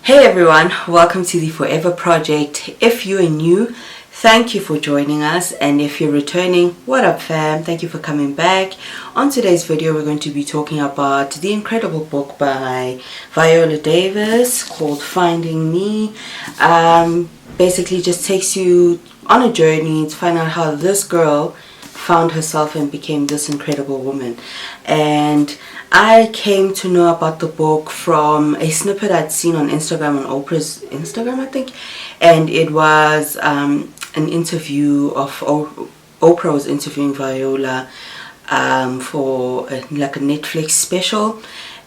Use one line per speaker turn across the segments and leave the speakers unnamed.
Hey everyone, welcome to the Forever Project. If you are new, thank you for joining us, and if you're returning, what up fam, thank you for coming back. On today's video we're going to be talking about the incredible book by Viola Davis called Finding Me. Basically just takes you on a journey to find out how this girl found herself and became this incredible woman. And I came to know about the book from a snippet I'd seen on Instagram, on Oprah's Instagram I think, and it was an interview of Oprah was interviewing Viola for like a Netflix special.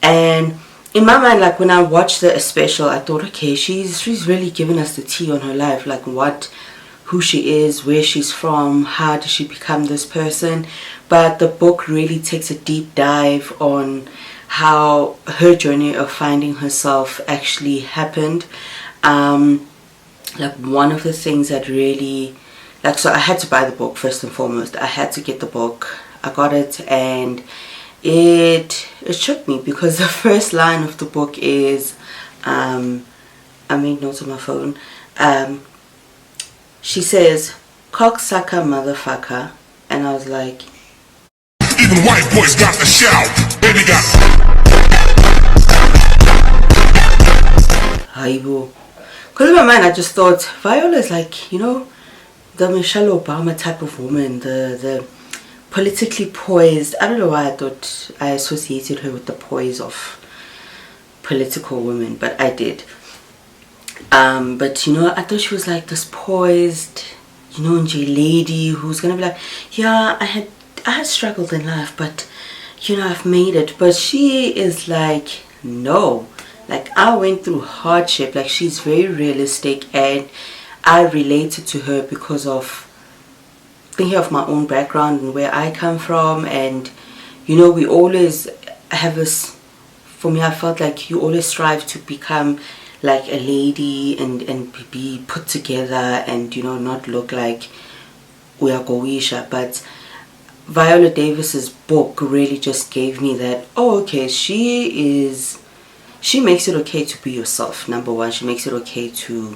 And in my mind, like when I watched the special, I thought, okay, she's really giving us the tea on her life, like who she is, where she's from, how did she become this person. But the book really takes a deep dive on how her journey of finding herself actually happened. Like one of the things that really, like, so I had to buy the book first and foremost. I had to get the book. I got it, and it shook me because the first line of the book is, I made notes on my phone. She says, "Cocksucker motherfucker," and I was like,
even white boys got the shout. Baby got.
Haibo. Because in my mind I just thought Viola is like, you know, the Michelle Obama type of woman, the politically poised. I don't know why I thought I associated her with the poise of political women, but I did. But you know, I thought she was like this poised, you know, lady who's gonna be like, yeah, I had struggled in life, but you know, I've made it. But she is like, no, like I went through hardship. Like she's very realistic, and I related to her because of thinking of my own background and where I come from. And you know, we always have this, for me I felt like you always strive to become like a lady and be put together and, you know, not look like we are goisha. But Viola Davis's book really just gave me that, oh okay, she makes it okay to be yourself. Number one, she makes it okay to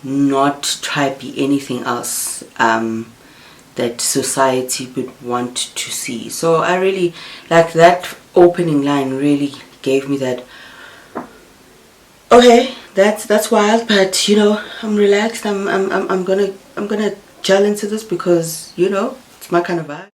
not try to be anything else that society would want to see. So I really like that opening line. Really gave me that, okay, that's wild, but you know, I'm relaxed. I'm gonna gel into this because, you know, it's my kind of vibe.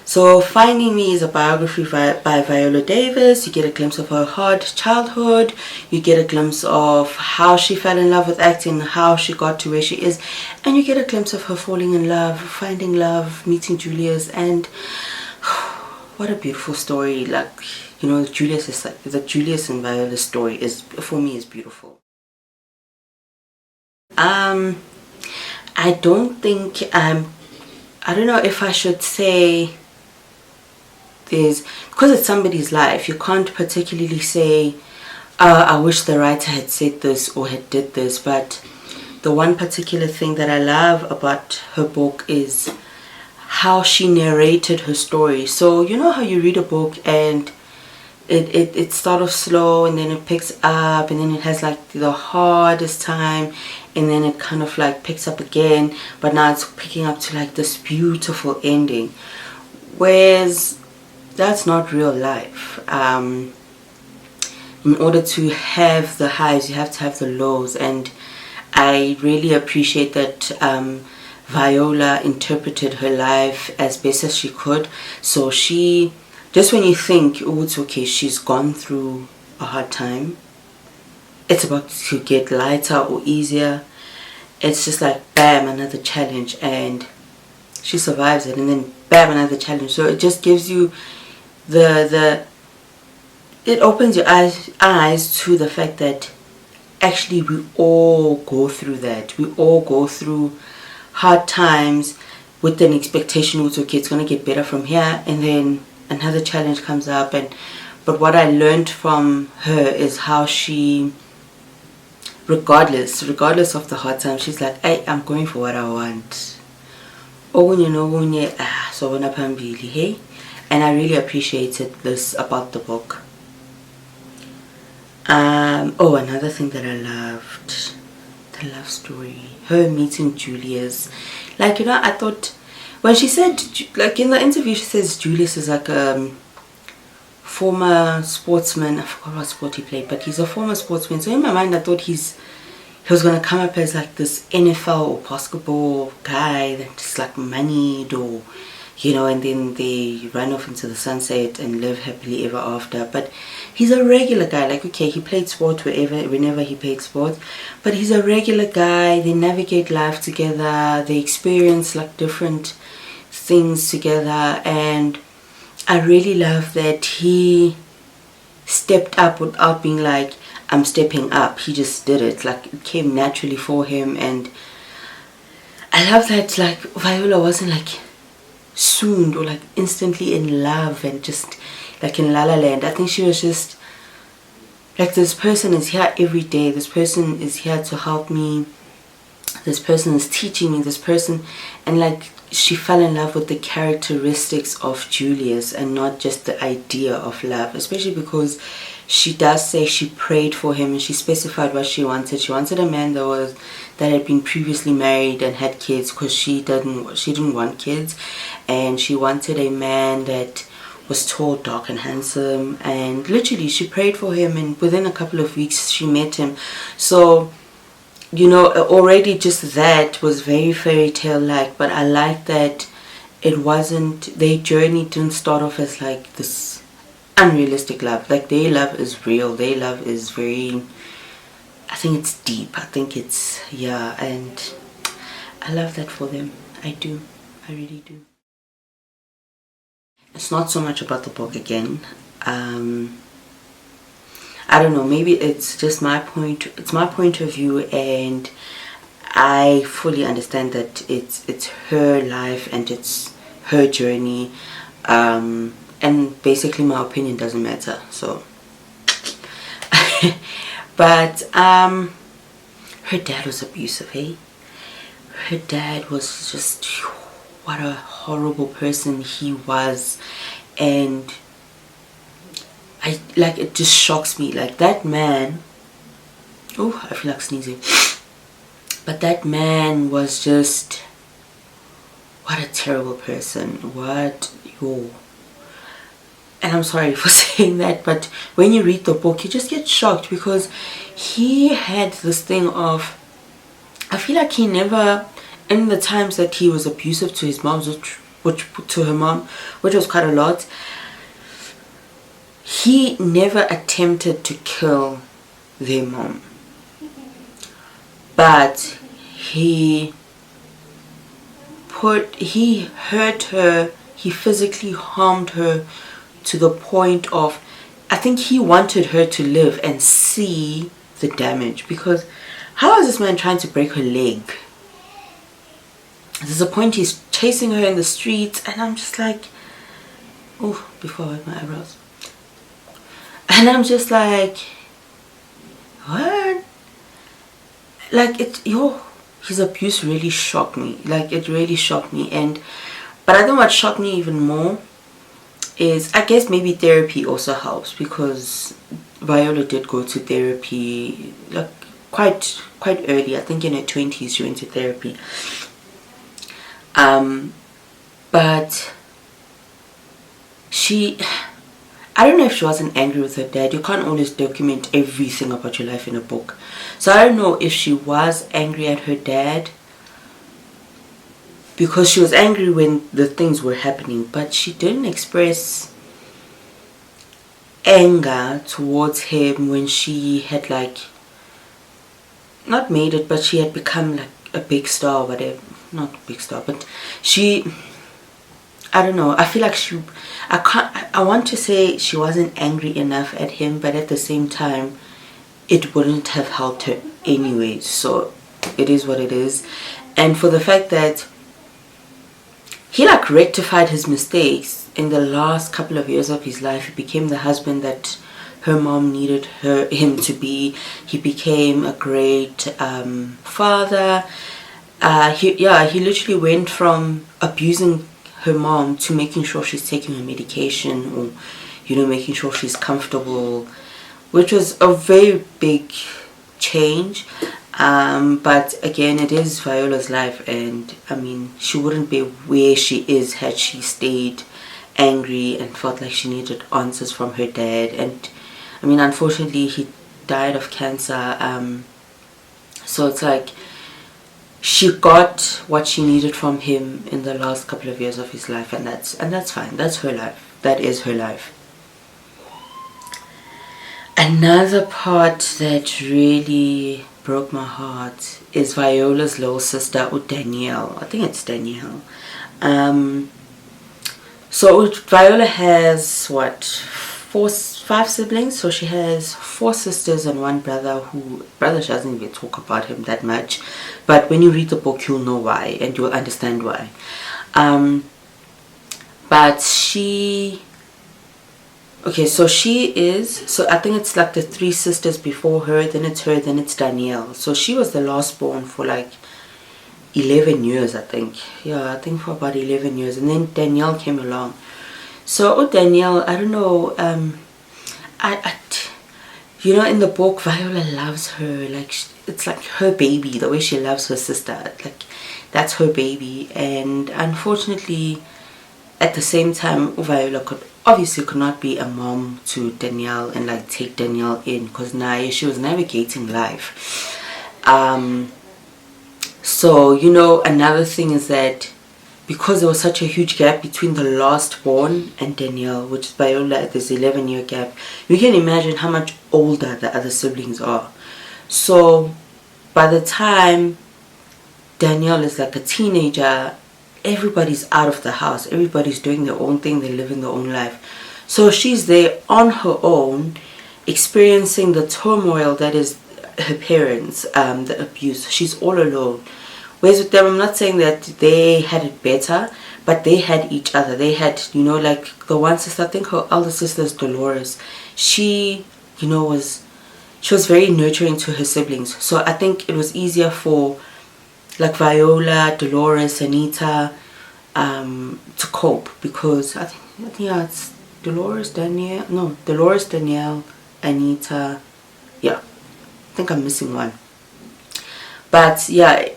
So Finding Me is a biography by Viola Davis. You get a glimpse of her hard childhood. You get a glimpse of how she fell in love with acting, how she got to where she is, and you get a glimpse of her falling in love, finding love, meeting Julius, and what a beautiful story. Like, you know, Julius is like, the Julius and Viola story is, for me, is beautiful. I don't think I don't know if I should say there's, because it's somebody's life, you can't particularly say I wish the writer had said this or had did this. But the one particular thing that I love about her book is how she narrated her story. So you know how you read a book and it starts off slow and then it picks up and then it has like the hardest time and then it kind of like picks up again, but now it's picking up to like this beautiful ending, whereas that's not real life. In order to have the highs, you have to have the lows, and I really appreciate that Viola interpreted her life as best as she could. So she, just when you think, oh, it's okay, she's gone through a hard time, it's about to get lighter or easier, it's just like bam, another challenge, and she survives it, and then bam, another challenge. So it just gives you it opens your eyes to the fact that actually we all go through that. We all go through hard times with an expectation, it's okay, it's going to get better from here, and then another challenge comes up. But what I learned from her is how she, regardless of the hard time, she's like, hey, I'm going for what I want. So hey, and I really appreciated this about the book. Oh, another thing that I loved, the love story, her meeting Julius. Like, you know, I thought when she said, like in the interview, she says Julius is like a former sportsman. I forgot what sport he played, but he's a former sportsman. So in my mind, I thought he was gonna come up as like this NFL or basketball guy that just like moneyed, or you know, and then they run off into the sunset and live happily ever after. But he's a regular guy. Like, okay, he played sport whenever he played sport, but he's a regular guy. They navigate life together. They experience like different things together, and I really love that he stepped up without being like, I'm stepping up. He just did it. Like, it came naturally for him. And I love that, like, Viola wasn't like swooned or like instantly in love and just like in La La Land. I think she was just like, this person is here every day. This person is here to help me. This person is teaching me. This person, and like, she fell in love with the characteristics of Julius and not just the idea of love, especially because she does say she prayed for him and she specified what she wanted. She wanted a man that had been previously married and had kids, because she didn't want kids, and she wanted a man that was tall, dark and handsome, and literally she prayed for him, and within a couple of weeks she met him. So, you know, already just that was very fairy tale like. But I like that it wasn't, their journey didn't start off as like this unrealistic love. Like, their love is real. Their love is very, I think it's deep. I think it's, yeah, and I love that for them. I do. I really do. It's not so much about the book again. I don't know, maybe it's just my point of view, and I fully understand that it's her life and it's her journey, and basically my opinion doesn't matter. So but her dad was abusive, hey? Her dad was just, what a horrible person he was. And it just shocks me. Like, that man, oh, I feel like sneezing, but that man was just, what a terrible person. And I'm sorry for saying that, but when you read the book, you just get shocked, because he had this thing of, I feel like he never, in the times that he was abusive to his mom, to her mom, which was quite a lot, he never attempted to kill their mom, but he hurt her, he physically harmed her to the point of, I think he wanted her to live and see the damage. Because how is this man trying to break her leg? There's a point he's chasing her in the streets, and I'm just like, oh, before I wipe my eyebrows, and I'm just like, what? Like, his abuse really shocked me. Like, it really shocked me. But I think what shocked me even more is, I guess maybe therapy also helps, because Viola did go to therapy like quite early. I think in her 20s she went to therapy. But I don't know if she wasn't angry with her dad. You can't always document everything about your life in a book. So I don't know if she was angry at her dad, because she was angry when the things were happening, but she didn't express anger towards him when she had, like, not made it, but she had become like a big star or whatever. Not a big star, but I don't know, I feel like I want to say she wasn't angry enough at him, but at the same time it wouldn't have helped her anyway. So it is what it is. And for the fact that he like rectified his mistakes in the last couple of years of his life, he became the husband that her mom needed him to be. He became a great father. He literally went from abusing her mom to making sure she's taking her medication, or, you know, making sure she's comfortable, which was a very big change. But again, it is Viola's life, and I mean, she wouldn't be where she is had she stayed angry and felt like she needed answers from her dad. And I mean, unfortunately, he died of cancer. So it's like she got what she needed from him in the last couple of years of his life, and that's fine. That's her life. That is her life. Another part that really broke my heart is Viola's little sister, Danielle. I think it's Danielle. So Viola has what, 5 siblings. So she has 4 sisters and 1 brother. She doesn't even talk about him that much, but when you read the book, you'll know why, and you'll understand why. But she. Okay, so so I think it's like the 3 sisters before her, then it's her, then it's Danielle. So she was the last born for like 11 years, I think. Yeah, I think for about 11 years. And then Danielle came along. So Danielle, I don't know, you know, in the book, Viola loves her. Like, it's like her baby, the way she loves her sister. Like, that's her baby. And unfortunately, at the same time, Viola could not be a mom to Danielle and like take Danielle in, because she was navigating life. So, you know, another thing is that because there was such a huge gap between the last born and Danielle, which is Viola, this 11-year gap, you can imagine how much older the other siblings are. So by the time Danielle is like a teenager, everybody's out of the house, everybody's doing their own thing, they're living their own life. So she's there on her own, experiencing the turmoil that is her parents, the abuse. She's all alone. Whereas with them, I'm not saying that they had it better, but they had each other. They had, you know, like the one sister, I think her elder sister is Dolores. She, you know, she was very nurturing to her siblings. So I think it was easier for like Viola, Dolores, Anita, to cope, because I think yeah, it's Dolores, Danielle, Anita. Yeah, I think I'm missing one. But yeah,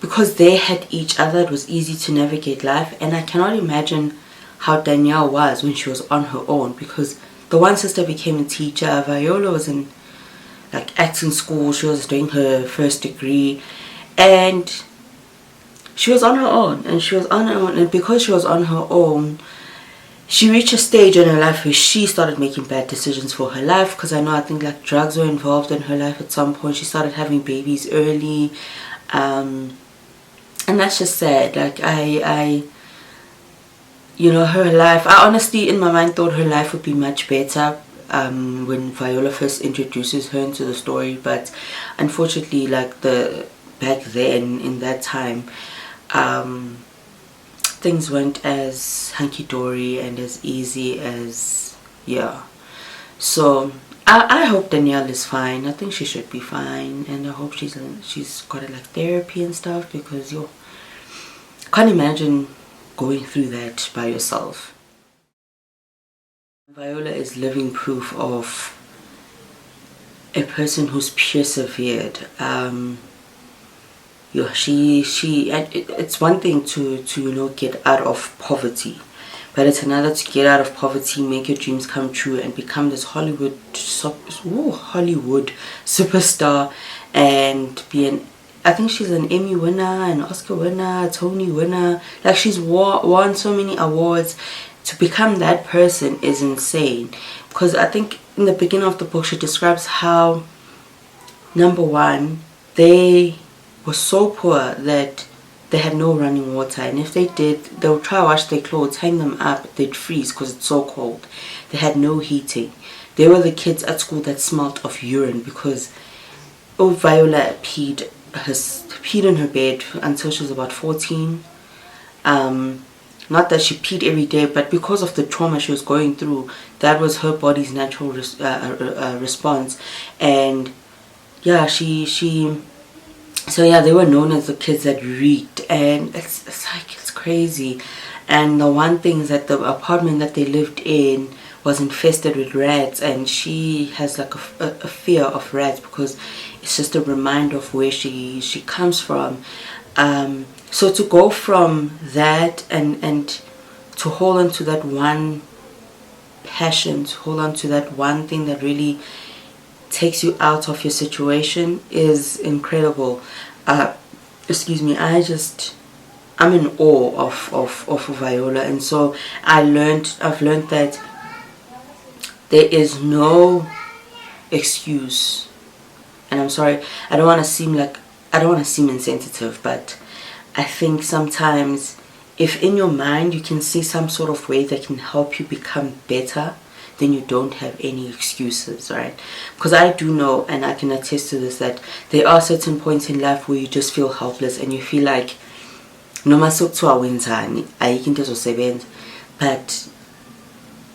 because they had each other, it was easy to navigate life. And I cannot imagine how Danielle was when she was on her own, because the one sister became a teacher. Viola was in like acting school. She was doing her first degree, and she was on her own. And because she was on her own, she reached a stage in her life where she started making bad decisions for her life, because I think like drugs were involved in her life at some point. She started having babies early, and that's just sad. Like you know, her life, I honestly in my mind thought her life would be much better when Viola first introduces her into the story. But unfortunately, like back then in that time, things weren't as hunky-dory and as easy as, yeah. So I hope Danielle is fine. I think she should be fine, and I hope she's got like therapy and stuff, because I can't imagine going through that by yourself. Viola is living proof of a person who's persevered. It's one thing to you know, get out of poverty, but it's another to get out of poverty, make your dreams come true, and become this Hollywood superstar, and I think she's an Emmy winner, an Oscar winner, a Tony winner. Like, she's won so many awards. To become that person is insane, because I think in the beginning of the book she describes how, number one, they were so poor that they had no running water, and if they did, they would try to wash their clothes, hang them up, they'd freeze because it's so cold. They had no heating. They were the kids at school that smelled of urine, because Viola peed in her bed until she was about 14. Not that she peed every day, but because of the trauma she was going through, that was her body's natural response. And yeah, so yeah, they were known as the kids that reeked, and it's crazy. And the one thing is that the apartment that they lived in was infested with rats, and she has like a fear of rats because it's just a reminder of where she comes from. So to go from that and to hold on to that one passion, to hold on to that one thing that really takes you out of your situation is incredible. Excuse me, I'm in awe of Viola. And so I've learned that there is no excuse. And I'm sorry, I don't want to seem insensitive, but I think sometimes if in your mind you can see some sort of way that can help you become better, then you don't have any excuses, right? Because I do know, and I can attest to this, that there are certain points in life where you just feel helpless and you feel like noma sekuthiwa wenzani ayikho into ezosebenza. But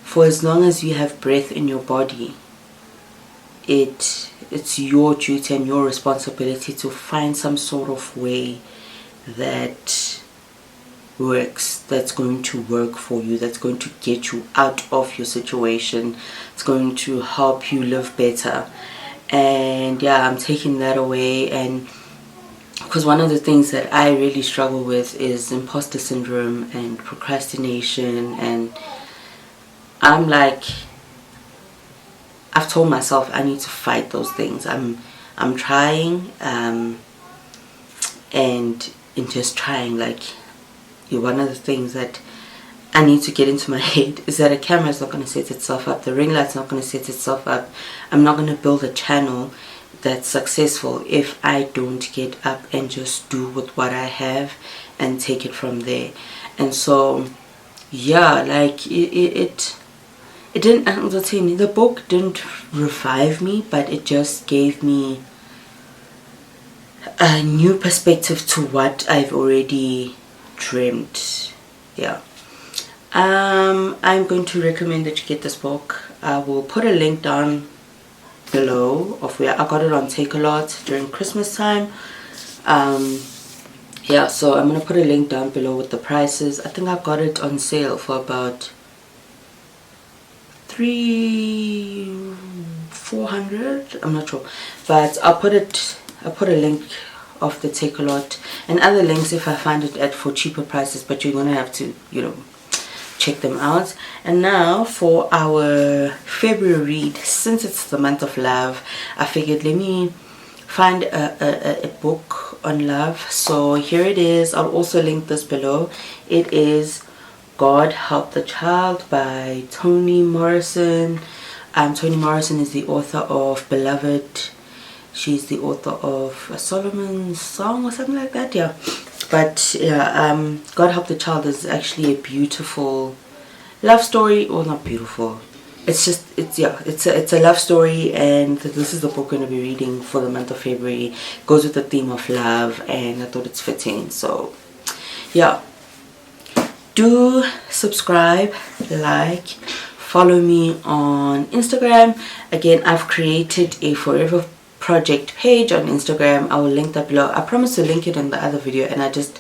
for as long as you have breath in your body, it's your duty and your responsibility to find some sort of way that works, that's going to work for you, that's going to get you out of your situation, it's going to help you live better. And yeah, I'm taking that away. And because one of the things that I really struggle with is imposter syndrome and procrastination, and I'm like, I've told myself I need to fight those things. I'm trying, and in just trying, like, one of the things that I need to get into my head is that a camera is not going to set itself up, the ring light's not going to set itself up. I'm not going to build a channel that's successful if I don't get up and just do with what I have and take it from there. And so yeah, like it didn't, the book didn't revive me, but it just gave me a new perspective to what I've already dreamt. Yeah. I'm going to recommend that you get this book. I will put a link down below of where I got it on Take-A-Lot during Christmas time. Yeah, so I'm gonna put a link down below with the prices. I think I got it on sale for about $400, I'm not sure, but I'll put a link of the Take-A-Lot and other links if I find it for cheaper prices, but you're gonna have to, you know, check them out. And now for our February read, since it's the month of love, I figured let me find a book on love. So here it is. I'll also link this below. It is God Help the Child by Toni Morrison. Toni Morrison is the author of Beloved. She's the author of Solomon's Song or something like that, yeah. But yeah, God Help the Child is actually a beautiful love story. Well, not beautiful, it's just, it's a love story, and this is the book I'm going to be reading for the month of February. It goes with the theme of love, and I thought it's fitting. So yeah, do subscribe, like, follow me on Instagram. Again, I've created a Forever Project page on Instagram. I will link that below. I promised to link it in the other video and I just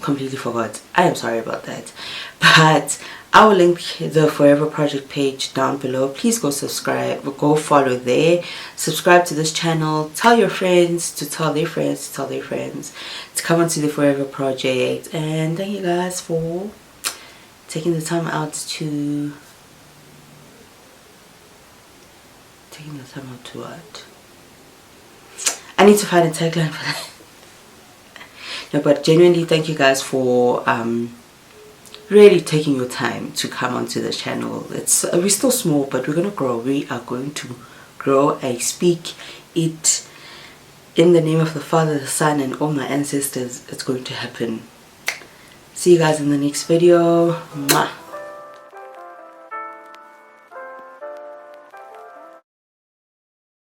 completely forgot. I am sorry about that, but I will link the Forever Project page down below. Please go subscribe, go follow there, subscribe to this channel, tell your friends to tell their friends to tell their friends to come onto the Forever Project. And thank you guys for taking the time out to what? I need to find a tagline for that. No, but genuinely thank you guys for really taking your time to come onto the channel. It's we're still small, but we're gonna grow. We are going to grow. I speak it in the name of the Father, the Son, and all my ancestors. It's going to happen. See you guys in the next video. Mwah.